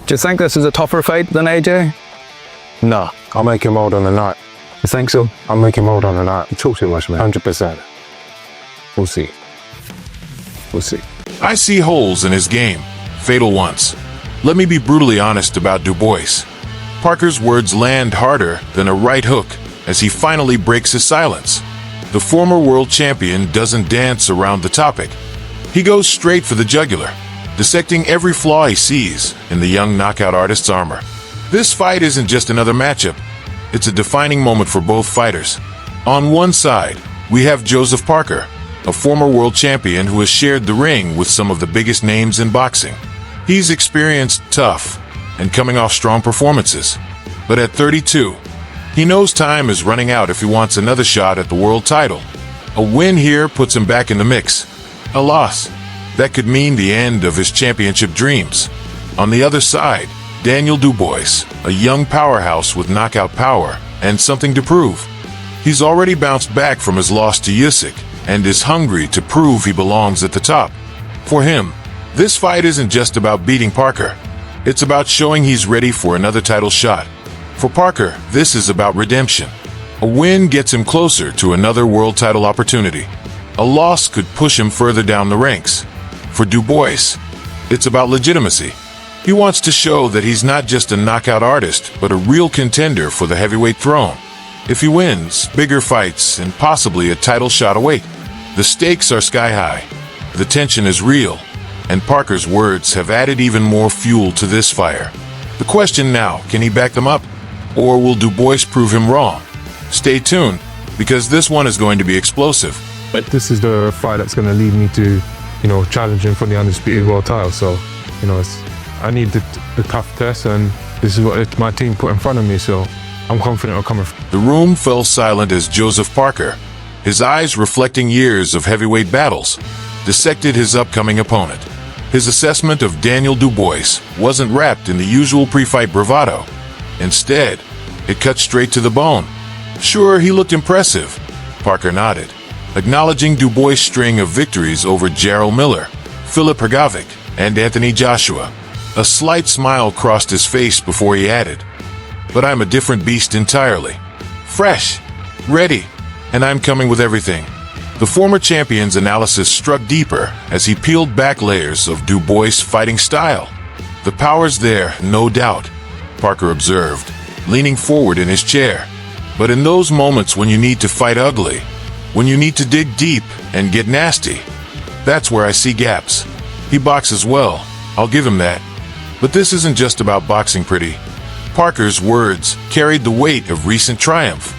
Do you think this is a tougher fight than AJ? Nah, I'll make him hold on the night. You think so? I'll make him hold on the night. You talk too much, man. 100%. We'll see. We'll see. I see holes in his game, fatal ones. Let me be brutally honest about Dubois. Parker's words land harder than a right hook as he finally breaks his silence. The former world champion doesn't dance around the topic. He goes straight for the jugular, dissecting every flaw he sees in the young knockout artist's armor. This fight isn't just another matchup. It's a defining moment for both fighters. On one side, we have Joseph Parker, a former world champion who has shared the ring with some of the biggest names in boxing. He's experienced, tough, and coming off strong performances. But at 32, he knows time is running out if he wants another shot at the world title. A win here puts him back in the mix. A loss, that could mean the end of his championship dreams. On the other side, Daniel Dubois, a young powerhouse with knockout power and something to prove. He's already bounced back from his loss to Usyk and is hungry to prove he belongs at the top. For him, this fight isn't just about beating Parker. It's about showing he's ready for another title shot. For Parker, this is about redemption. A win gets him closer to another world title opportunity. A loss could push him further down the ranks. For Dubois, it's about legitimacy. He wants to show that he's not just a knockout artist, but a real contender for the heavyweight throne. If he wins, bigger fights and possibly a title shot await. The stakes are sky high. The tension is real, and Parker's words have added even more fuel to this fire. The question now, can he back them up? Or will Dubois prove him wrong? Stay tuned, because this one is going to be explosive. But this is the fight that's going to lead me to, challenging for the undisputed world title. So, I need the tough test, and this is what my team put in front of me, so I'm confident it'll come. The room fell silent as Joseph Parker, his eyes reflecting years of heavyweight battles, dissected his upcoming opponent. His assessment of Daniel Dubois wasn't wrapped in the usual pre-fight bravado. Instead, it cut straight to the bone. Sure, he looked impressive. Parker nodded, acknowledging Dubois' string of victories over Jarrell Miller, Philip Hrgovic, and Anthony Joshua. A slight smile crossed his face before he added, "But I'm a different beast entirely. Fresh, ready, and I'm coming with everything." The former champion's analysis struck deeper as he peeled back layers of Dubois' fighting style. The power's there, no doubt, Parker observed, leaning forward in his chair. But in those moments when you need to fight ugly, when you need to dig deep and get nasty, that's where I see gaps. He boxes well, I'll give him that. But this isn't just about boxing pretty. Parker's words carried the weight of recent triumph.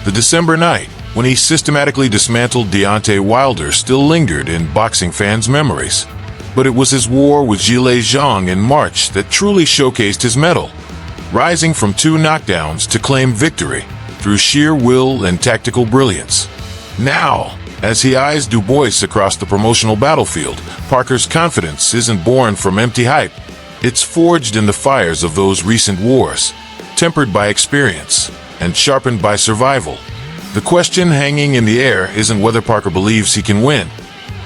The December night, when he systematically dismantled Deontay Wilder, still lingered in boxing fans' memories. But it was his war with Zhilei Zhang in March that truly showcased his mettle, rising from 2 knockdowns to claim victory through sheer will and tactical brilliance. Now, as he eyes Dubois across the promotional battlefield, Parker's confidence isn't born from empty hype. It's forged in the fires of those recent wars, tempered by experience and sharpened by survival. The question hanging in the air isn't whether Parker believes he can win.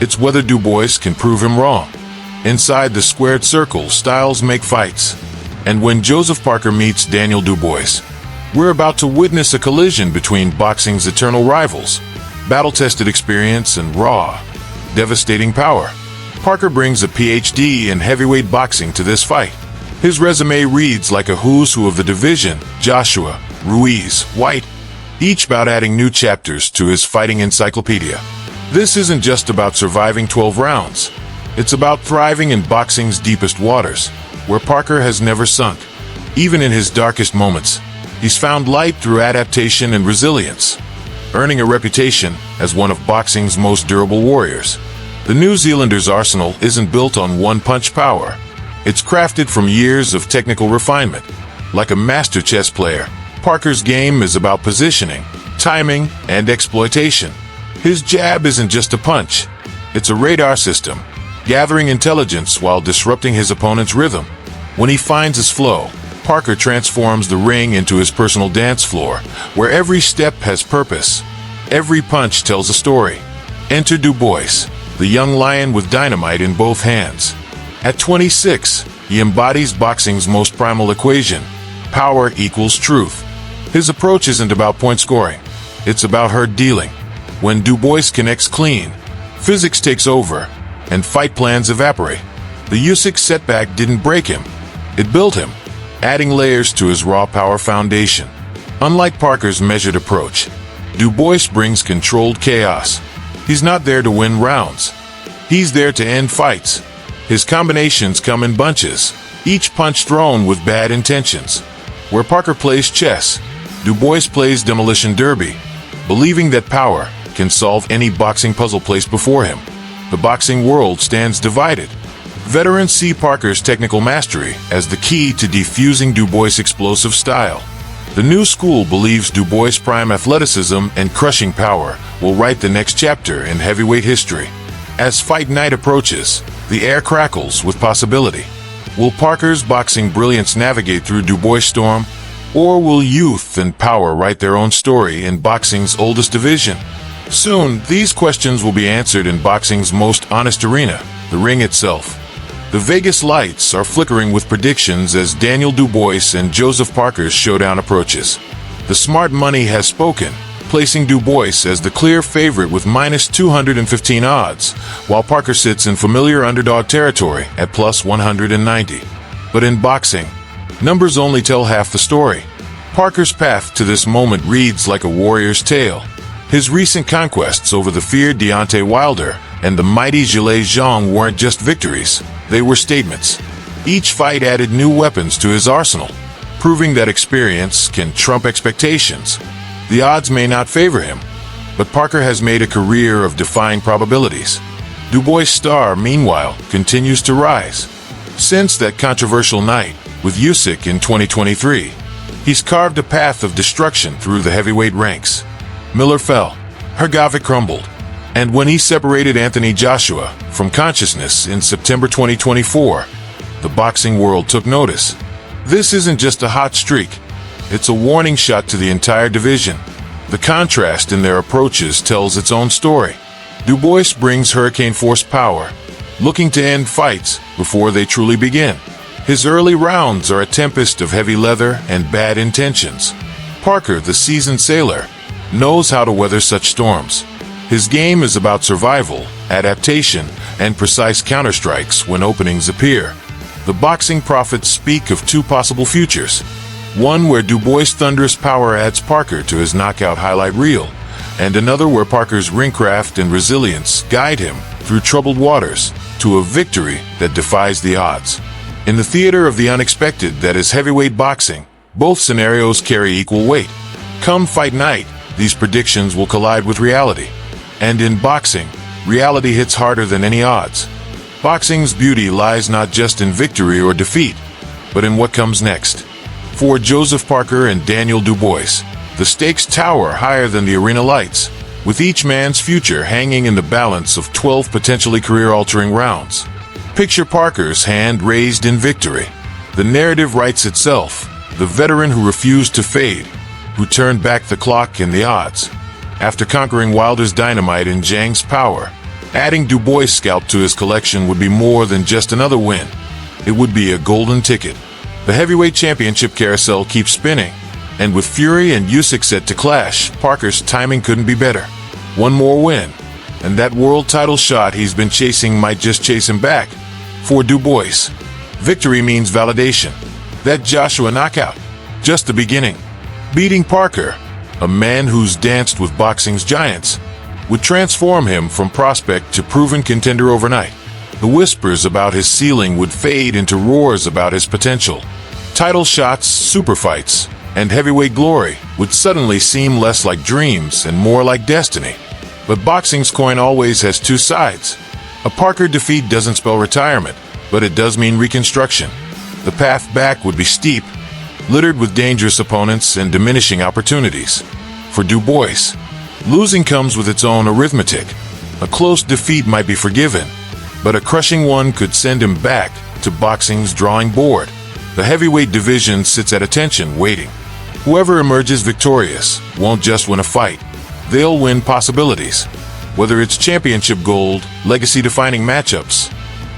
It's whether Dubois can prove him wrong. Inside the squared circle, styles make fights. And when Joseph Parker meets Daniel Dubois, we're about to witness a collision between boxing's eternal rivals, battle-tested experience and raw, devastating power. Parker brings a PhD in heavyweight boxing to this fight. His resume reads like a who's who of the division: Joshua, Ruiz, White, each bout adding new chapters to his fighting encyclopedia. This isn't just about surviving 12 rounds. It's about thriving in boxing's deepest waters, where Parker has never sunk. Even in his darkest moments, he's found light through adaptation and resilience, earning a reputation as one of boxing's most durable warriors. The New Zealander's arsenal isn't built on one-punch power. It's crafted from years of technical refinement. Like a master chess player, Parker's game is about positioning, timing, and exploitation. His jab isn't just a punch. It's a radar system, gathering intelligence while disrupting his opponent's rhythm. When he finds his flow, Parker transforms the ring into his personal dance floor, where every step has purpose. Every punch tells a story. Enter Dubois, the young lion with dynamite in both hands. At 26, he embodies boxing's most primal equation: power equals truth. His approach isn't about point scoring, it's about hurt dealing. When Dubois connects clean, physics takes over, and fight plans evaporate. The Usyk setback didn't break him, it built him, adding layers to his raw power foundation. Unlike Parker's measured approach, Dubois brings controlled chaos. He's not there to win rounds. He's there to end fights. His combinations come in bunches, each punch thrown with bad intentions. Where Parker plays chess, Dubois plays demolition derby, believing that power can solve any boxing puzzle placed before him. The boxing world stands divided. Veterans see Parker's technical mastery as the key to defusing Dubois' explosive style. The new school believes Dubois' prime athleticism and crushing power will write the next chapter in heavyweight history. As fight night approaches, the air crackles with possibility. Will Parker's boxing brilliance navigate through Dubois' storm, or will youth and power write their own story in boxing's oldest division? Soon, these questions will be answered in boxing's most honest arena, the ring itself. The Vegas lights are flickering with predictions as Daniel Dubois and Joseph Parker's showdown approaches. The smart money has spoken, placing Dubois as the clear favorite with minus 215 odds, while Parker sits in familiar underdog territory at plus 190. But in boxing, numbers only tell half the story. Parker's path to this moment reads like a warrior's tale. His recent conquests over the feared Deontay Wilder and the mighty Zhilei Zhang weren't just victories, they were statements. Each fight added new weapons to his arsenal, proving that experience can trump expectations. The odds may not favor him, but Parker has made a career of defying probabilities. Dubois' star, meanwhile, continues to rise. Since that controversial night with Usyk in 2023, he's carved a path of destruction through the heavyweight ranks. Miller fell, Hrgovic crumbled, and when he separated Anthony Joshua from consciousness in September 2024, the boxing world took notice. This isn't just a hot streak, it's a warning shot to the entire division. The contrast in their approaches tells its own story. Dubois brings hurricane-force power, looking to end fights before they truly begin. His early rounds are a tempest of heavy leather and bad intentions. Parker, the seasoned sailor, knows how to weather such storms. His game is about survival, adaptation, and precise counterstrikes when openings appear. The boxing prophets speak of two possible futures. One where Dubois' thunderous power adds Parker to his knockout highlight reel, and another where Parker's ringcraft and resilience guide him through troubled waters to a victory that defies the odds. In the theater of the unexpected that is heavyweight boxing, both scenarios carry equal weight. Come fight night, these predictions will collide with reality. And in boxing, reality hits harder than any odds. Boxing's beauty lies not just in victory or defeat, but in what comes next. For Joseph Parker and Daniel Dubois, the stakes tower higher than the arena lights, with each man's future hanging in the balance of 12 potentially career-altering rounds. Picture Parker's hand raised in victory. The narrative writes itself, the veteran who refused to fade, who turned back the clock and the odds. After conquering Wilder's dynamite and Zhang's power, adding Dubois' scalp to his collection would be more than just another win. It would be a golden ticket. The heavyweight championship carousel keeps spinning, and with Fury and Usyk set to clash, Parker's timing couldn't be better. One more win, and that world title shot he's been chasing might just chase him back. For Dubois, victory means validation. That Joshua knockout, just the beginning. Beating Parker, a man who's danced with boxing's giants, would transform him from prospect to proven contender overnight. The whispers about his ceiling would fade into roars about his potential. Title shots, super fights, and heavyweight glory would suddenly seem less like dreams and more like destiny. But boxing's coin always has two sides. A Parker defeat doesn't spell retirement, but it does mean reconstruction. The path back would be steep, littered with dangerous opponents and diminishing opportunities. For Dubois, losing comes with its own arithmetic. A close defeat might be forgiven, but a crushing one could send him back to boxing's drawing board. The heavyweight division sits at attention, waiting. Whoever emerges victorious won't just win a fight, they'll win possibilities. Whether it's championship gold, legacy-defining matchups,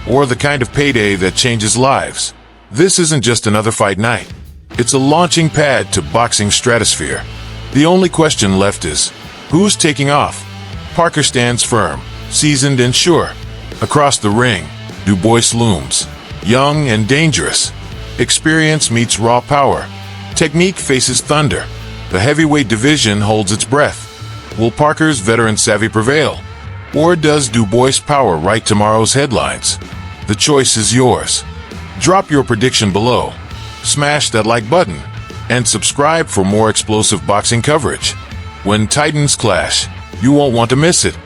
or the kind of payday that changes lives. This isn't just another fight night. It's a launching pad to boxing stratosphere. The only question left is, who's taking off? Parker stands firm, seasoned and sure. Across the ring, Dubois looms, young and dangerous. Experience meets raw power. Technique faces thunder. The heavyweight division holds its breath. Will Parker's veteran savvy prevail? Or does Dubois' power write tomorrow's headlines? The choice is yours. Drop your prediction below. Smash that like button. And subscribe for more explosive boxing coverage. When titans clash, you won't want to miss it.